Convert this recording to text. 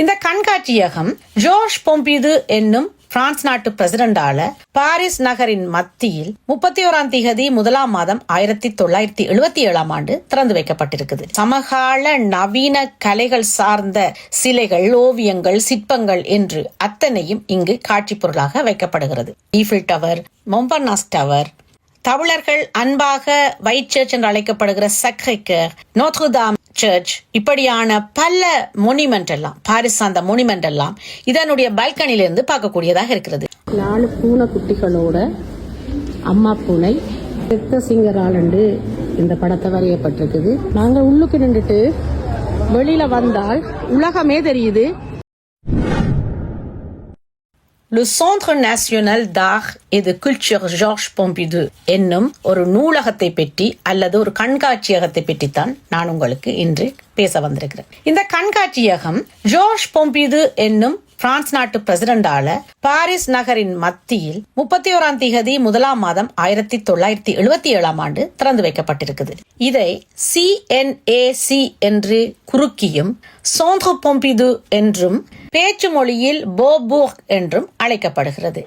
இந்த கண்காட்சியகம் ஜோர்ஜ் பொம்பிது என்னும் பிரான்ஸ் நாட்டு பிரசிடண்டால பாரிஸ் நகரின் மத்தியில் 31 முதலாம் மாதம் 1977 திறந்து வைக்கப்பட்டிருக்குது. சமகால நவீன கலைகள் சார்ந்த சிலைகள், ஓவியங்கள், சிற்பங்கள் என்று அத்தனையும் இங்கு காட்சி பொருளாக வைக்கப்படுகிறது. ஈஃபில் டவர், மொம்பர்னாஸ் டவர், தமிழர்கள் அன்பாக வைட் சர்ச் என்று அழைக்கப்படுகிற சக்ரே-கேர், நோத்ருதாம் சர்ச், இப்படியான பல மொனிமெண்ட் எல்லாம், பாரிஸ் சார்ந்த மொனிமெண்ட் எல்லாம் இதனுடைய பால்கனிலிருந்து பார்க்கக்கூடியதாக இருக்கிறது. 4 பூனை குட்டிகளோட அம்மா பூனை சிங்கராலண்டு இந்த படத்தை வரையப்பட்டிருக்குது. நாங்க உள்ளுக்கு நின்றுட்டு வெளியில வந்தால் உலகமே தெரியுது. Le Centre National d'Art et de Culture Georges Pompidou என்னும் ஒரு நூலகத்தை பற்றி அல்லது ஒரு கண்காட்சியகத்தை பற்றித்தான் நான் உங்களுக்கு இன்று பேச வந்திருக்கிறேன். இந்த கண்காட்சியகம் ஜோர்ஜ் பொம்பிது என்னும் பிரான்ஸ் நாட்டு பிரசிடண்டால பாரிஸ் நகரின் மத்தியில் 31 முதலாம் மாதம் 1977 திறந்து வைக்கப்பட்டிருக்குது. இதை CNAC என்று குறுக்கியும் Centre Pompidou என்றும் பேச்சு மொழியில் போபூர் என்றும் அழைக்கப்படுகிறது.